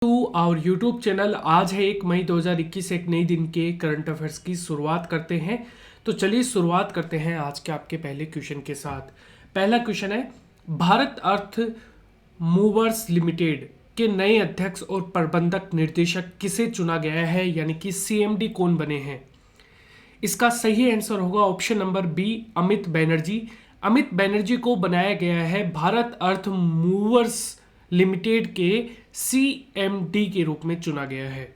To our YouTube channel. आज है 1 मई 2021, एक नई दिन के करंट अफेयर्स की शुरुआत करते हैं। तो चलिए शुरुआत करते हैं आज के आपके पहले क्वेश्चन के साथ। पहला क्वेश्चन है, भारत अर्थ मूवर्स लिमिटेड के नए अध्यक्ष और प्रबंधक निर्देशक किसे चुना गया है, यानी कि सीएमडी कौन बने हैं। इसका सही आंसर होगा option number B, Amit Banerjee. Amit Banerjee को बनाया गया है भारत अर्थ मूवर्स लिमिटेड के सीएमडी के रूप में चुना गया है।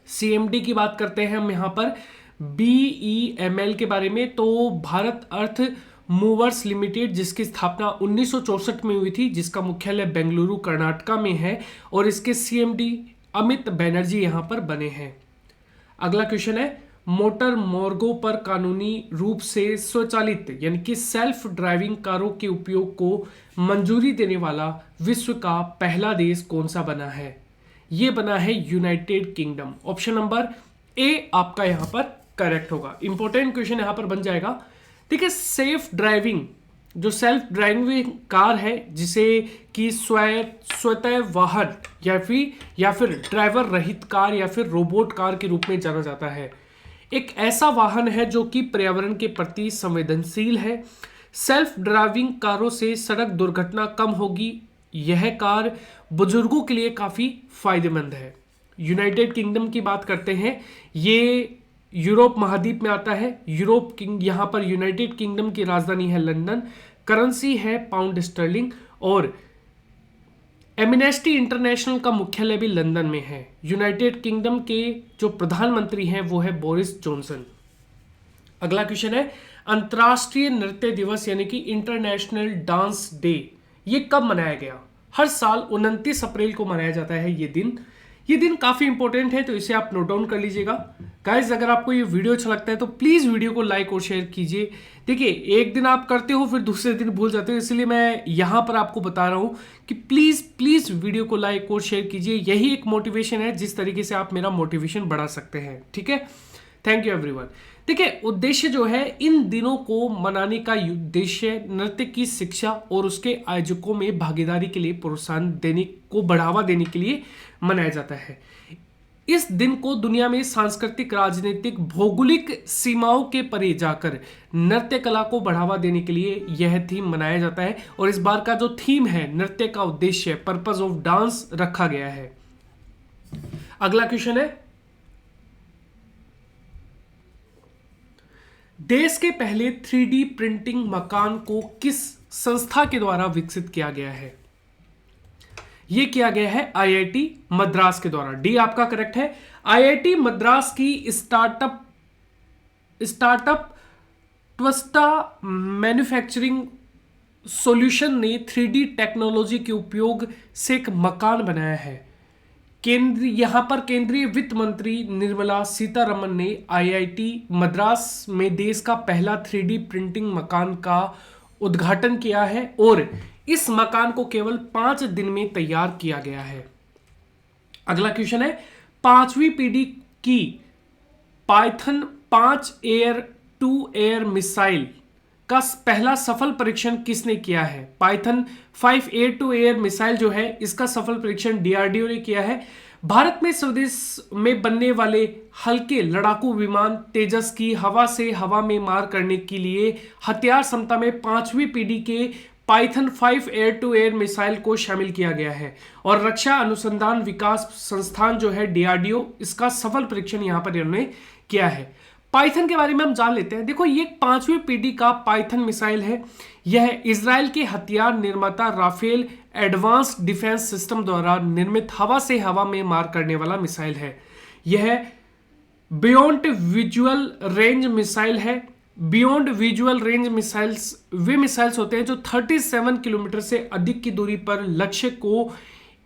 सीएमडी की बात करते हैं हम यहाँ पर बीईएमएल के बारे में। तो भारत अर्थ मूवर्स लिमिटेड, जिसकी स्थापना 1964 में हुई थी, जिसका मुख्यालय बेंगलुरु कर्नाटका में है, और इसके सीएमडी अमित बनर्जी यहाँ पर बने हैं। अगला क्वेश्चन है, मोटर मार्गों पर कानूनी रूप से स्वचालित यानी कि सेल्फ ड्राइविंग कारों के उपयोग को मंजूरी देने वाला विश्व का पहला देश कौन सा बना है। यह बना है United kingdom. Option number A आपका यहां पर करेक्ट होगा। इंपॉर्टेंट क्वेश्चन यहां पर बन जाएगा। देखिए, सेफ ड्राइविंग जो सेल्फ ड्राइविंग कार है, जिसे कि स्वतः वाहन या फिर ड्राइवर रहित कार या फिर रोबोट कार के रूप में जाना जाता है, एक ऐसा वाहन है जो कि पर्यावरण के प्रति संवेदनशील है। सेल्फ ड्राइविंग कारों से सड़क दुर्घटना कम होगी। यह कार बुजुर्गों के लिए काफी फायदेमंद है। यूनाइटेड किंगडम की बात करते हैं, ये यूरोप महाद्वीप में आता है। यहाँ पर यूनाइटेड किंगडम की राजधानी है लंदन, करेंसी है पाउंड स्टर्लिंग, और एमनेस्टी इंटरनेशनल का मुख्यालय भी लंदन में है। यूनाइटेड किंगडम के जो प्रधानमंत्री हैं वो है बोरिस जॉनसन। अगला क्वेश्चन है, अंतर्राष्ट्रीय नृत्य दिवस यानी कि इंटरनेशनल डांस डे, ये कब मनाया गया। हर साल 29 अप्रैल को मनाया जाता है ये दिन काफी इंपॉर्टेंट है, तो इसे आप नोट डाउन कर लीजिएगा। गाइज, अगर आपको ये वीडियो अच्छा लगता है तो प्लीज वीडियो को लाइक और शेयर कीजिए। देखिए, एक दिन आप करते हो फिर दूसरे दिन भूल जाते हो, इसलिए मैं यहां पर आपको बता रहा हूं कि प्लीज वीडियो को लाइक और शेयर कीजिए। यही एक मोटिवेशन है जिस तरीके से आप मेरा मोटिवेशन बढ़ा सकते हैं। ठीक है, थैंक यू एवरीवन। देखिए, उद्देश्य जो है इन दिनों को मनाने का उद्देश्य नृत्य की शिक्षा और उसके आयोजकों में भागीदारी के लिए प्रोत्साहन देने को बढ़ावा देने के लिए मनाया जाता है। इस दिन को दुनिया में सांस्कृतिक, राजनीतिक, भौगोलिक सीमाओं के परे जाकर नृत्य कला को बढ़ावा देने के लिए यह थीम मनाया जाता है। और इस बार का जो थीम है नृत्य का उद्देश्य, पर्पस ऑफ डांस रखा गया है। अगला क्वेश्चन है, देश के पहले 3D प्रिंटिंग मकान को किस संस्था के द्वारा विकसित किया गया है। यह किया गया है आईआईटी मद्रास के द्वारा। डी आपका करेक्ट है। आईआईटी मद्रास की स्टार्टअप ट्वस्टा मैन्युफैक्चरिंग सॉल्यूशन ने 3D टेक्नोलॉजी के उपयोग से एक मकान बनाया है। यहां पर केंद्रीय वित्त मंत्री निर्मला सीतारमण ने आईआईटी मद्रास में देश का पहला 3D प्रिंटिंग मकान का उद्घाटन किया है, और इस मकान को केवल 5 दिन में तैयार किया गया है। अगला क्वेश्चन है, 5वीं पीढ़ी की Python 5 air to air missile का पहला सफल परीक्षण किसने किया है। Python 5 air to air missile जो है, इसका सफल परीक्षण डीआरडीओ ने किया है। भारत में स्वदेश में बनने वाले हल्के लड़ाकू विमान तेजस की हवा से हवा में मार करने के लिए हथियार क्षमता में 5वीं पीढ़ी के Python 5 air to air missile को शामिल किया गया है। और रक्षा अनुसंधान विकास संस्थान जो है डीआरडीओ, इसका सफल परीक्षण यहां पर इन्होंने किया है। पाइथन के बारे में हम जान लेते हैं। देखो, ये 5वीं पीढ़ी का पाइथन मिसाइल है। यह इजराइल के हथियार निर्माता राफेल एडवांस डिफेंस सिस्टम द्वारा निर्मित हवा से हवा में मार करने वाला मिसाइल है। यह बियॉन्ड विजुअल रेंज मिसाइल है। बियॉन्ड विजुअल रेंज मिसाइल्स वे मिसाइल्स होते हैं जो 37 किलोमीटर से अधिक की दूरी पर लक्ष्य को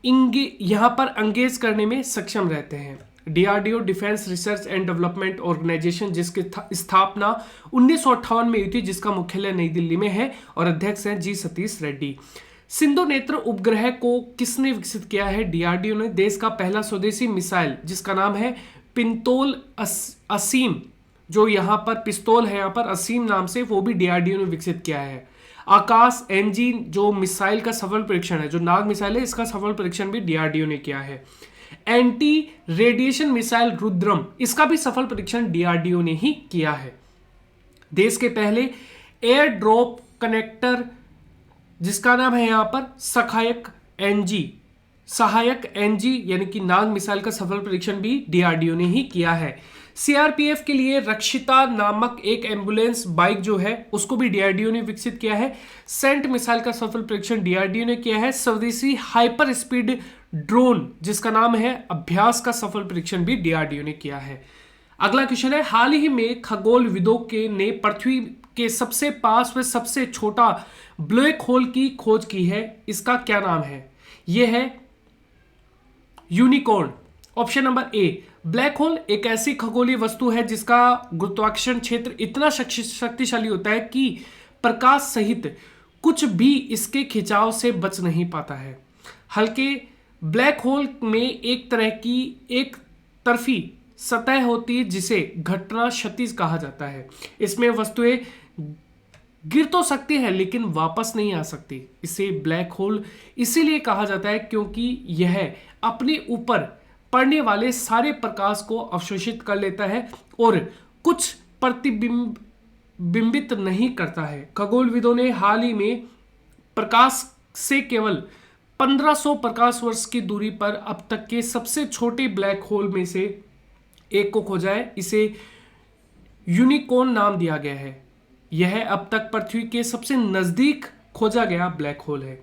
यहां पर एंगेज करने में सक्षम रहते हैं। DRDO defence research and development organisation, जिसकी स्थापना 1958 में हुई थी, जिसका मुख्यालय नई दिल्ली में है, और अध्यक्ष हैं जी सतीश रेड्डी। सिंधु नेत्र उपग्रह को किसने विकसित किया है। डीआरडीओ ने। देश का पहला स्वदेशी मिसाइल जिसका नाम है पिंतोल असीम, जो यहाँ पर पिस्तौल है, यहाँ पर असीम नाम से, वो भी डीआरडीओ ने विकसित किया है। आकाश एनजी जो मिसाइल का सफल परीक्षण है, जो नाग मिसाइल है, इसका सफल परीक्षण भी डीआरडीओ ने किया है। एंटी रेडिएशन मिसाइल रुद्रम, इसका भी सफल परीक्षण डीआरडीओ ने ही किया है। देश के पहले एयर ड्रॉप कनेक्टर जिसका नाम है यहां पर सहायक एनजी यानी कि नाग मिसाइल का सफल परीक्षण भी डीआरडीओ ने ही किया है। सीआरपीएफ के लिए रक्षिता नामक एक एम्बुलेंस बाइक जो है उसको भी डीआरडीओ ने विकसित किया है। सेंट मिसाइल का सफल परीक्षण डीआरडीओ ने किया है। स्वदेशी हाइपर स्पीड ड्रोन जिसका नाम है अभ्यास का सफल परीक्षण भी डीआरडीओ ने किया है। अगला क्वेश्चन है, हाल ही में खगोलविदों ने पृथ्वी के सबसे पास व सबसे छोटा ब्लैक होल की खोज की है, इसका क्या नाम है? यह है unicorn. Option number A, black hole एक ऐसी खगोलीय वस्तु है जिसका गुरुत्वाकर्षण क्षेत्र इतना शक्तिशाली होता है कि प्रकाश सहित कुछ भी इसके खिंचाव से बच नहीं पाता है। हल्के ब्लैक होल में एक तरह की एक तरफी सतह होती है जिसे घटना क्षतिज कहा जाता है। इसमें वस्तुएं गिर तो सकती है लेकिन वापस नहीं आ सकती। इसे ब्लैक होल इसीलिए कहा जाता है क्योंकि यह अपने ऊपर पड़ने वाले सारे प्रकाश को अवशोषित कर लेता है और कुछ प्रतिबिंबित नहीं करता है। खगोलविदों ने हाल ही में प्रकाश से केवल 1500 प्रकाश वर्ष की दूरी पर अब तक के सबसे छोटे ब्लैक होल में से एक को खोजा है। इसे यूनिकॉर्न नाम दिया गया है। यह अब तक पृथ्वी के सबसे नजदीक खोजा गया ब्लैक होल है।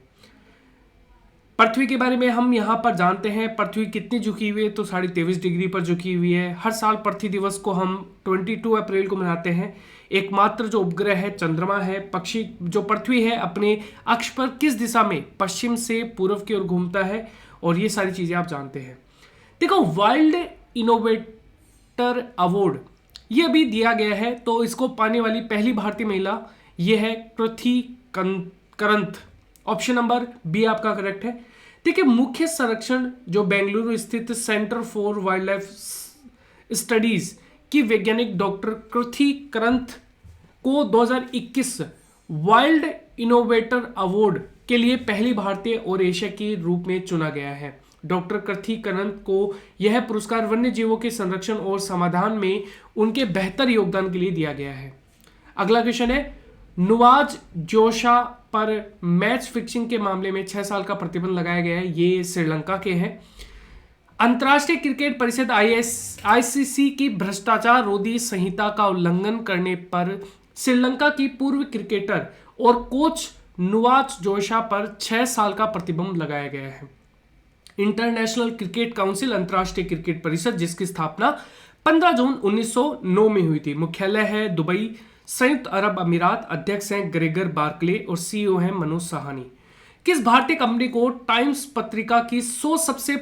पृथ्वी के बारे में हम यहाँ पर जानते हैं, पृथ्वी कितनी झुकी हुई है तो 23.5 डिग्री पर झुकी हुई है। हर साल पृथ्वी दिवस को हम 22 अप्रैल को मनाते हैं। एकमात्र जो उपग्रह है चंद्रमा है। पक्षी जो पृथ्वी है अपने अक्ष पर किस दिशा में पश्चिम से पूर्व की ओर घूमता है, और ये सारी चीजें आप जानते हैं। देखो, वर्ल्ड इनोवेटर अवार्ड ये अभी दिया गया है, तो इसको पाने वाली पहली भारतीय महिला ये है कृति करंत। ऑप्शन नंबर बी आपका करेक्ट है। देखिए, मुख्य संरक्षण जो बेंगलुरु स्थित centre for wild life studies की वैज्ञानिक डॉक्टर कृति करंत को 2021 वर्ल्ड इनोवेटर अवार्ड के लिए पहली भारतीय और एशिया के रूप में चुना गया है। डॉक्टर कृति करंत को यह पुरस्कार वन्य जीवों के संरक्षण और समाधान में उनके बेहतर योगदान के लिए दिया गया है। अगला क्वेश्चन है, नवाज जोशा पर मैच फिक्सिंग के मामले में 6 साल का प्रतिबंध लगाया गया है। ये श्रीलंका के हैं। अंतर्राष्ट्रीय क्रिकेट परिषद आईसीसी की भ्रष्टाचार रोधी संहिता का उल्लंघन करने पर श्रीलंका की पूर्व क्रिकेटर और कोच नवाज जोशा पर 6 साल का प्रतिबंध लगाया गया है। इंटरनेशनल क्रिकेट काउंसिल अंतर्राष्ट्रीय क्रिकेट परिषद जिसकी स्थापना 15 जून 1909 में हुई थी। मुख्यालय है दुबई, संयुक्त अरब अमीरात। अध्यक्ष हैं ग्रेगर बार्कले और सीईओ हैं मनोज साहनी। किस भारतीय कंपनी को टाइम्स पत्रिका की 100 सबसे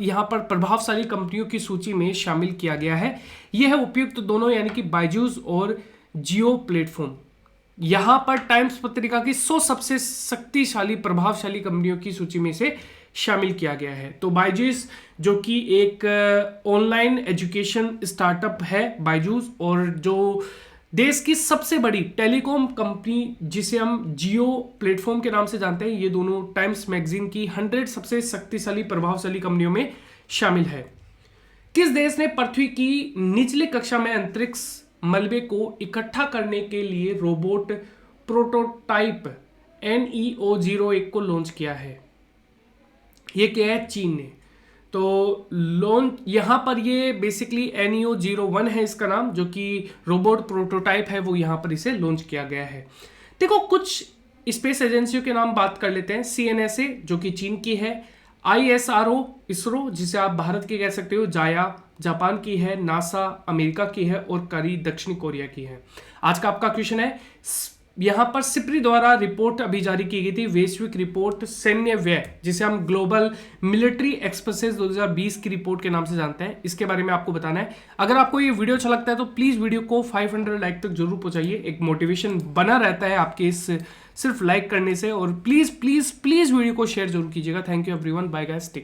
यहाँ पर प्रभावशाली कंपनियों की सूची में शामिल किया गया है? यह है उपयुक्त दोनों यानी कि बायजूस और जियो प्लेटफॉर्म। यहाँ पर टाइम्स पत्रिका की 100 सबसे शक्तिशाली प्रभावशाली कंपनियों की सूची में से शामिल किया गया है। तो बायजूस जो कि एक ऑनलाइन एजुकेशन स्टार्टअप है बायजूस, और जो देश की सबसे बड़ी टेलीकॉम कंपनी जिसे हम जियो प्लेटफॉर्म के नाम से जानते हैं, ये दोनों टाइम्स मैगजीन की 100 सबसे शक्तिशाली प्रभावशाली कंपनियों में शामिल है। किस देश ने पृथ्वी की निचली कक्षा में अंतरिक्ष मलबे को इकट्ठा करने के लिए रोबोट प्रोटोटाइप NEO-01 को लॉन्च किया है? ये क्या है? चीन ने। तो लॉन्च यहाँ पर ये बेसिकली NEO-01 है इसका नाम, जो कि रोबोट प्रोटोटाइप है, वो यहाँ पर इसे लॉन्च किया गया है। देखो, कुछ स्पेस एजेंसियों के नाम बात कर लेते हैं। CNSA जो कि चीन की है, ISRO इसरो जिसे आप भारत की कह सकते हो, जाया जापान की है, नासा अमेरिका की है और करी दक्षिण कोरिया की है। आज का आपका क्वेश्चन है, यहाँ पर सिप्री द्वारा रिपोर्ट अभी जारी की गई थी, वैश्विक रिपोर्ट सैन्य व्यय जिसे हम ग्लोबल मिलिट्री एक्सपेंसेस 2020 की रिपोर्ट के नाम से जानते हैं, इसके बारे में आपको बताना है। अगर आपको ये वीडियो अच्छा लगता है तो प्लीज वीडियो को 500 लाइक तक जरूर पहुंचाइए। एक मोटिवेशन बना रहता है आपके इस सिर्फ लाइक करने से, और प्लीज प्लीज प्लीज वीडियो को शेयर जरूर कीजिएगा। Thank you everyone, bye guys, take care.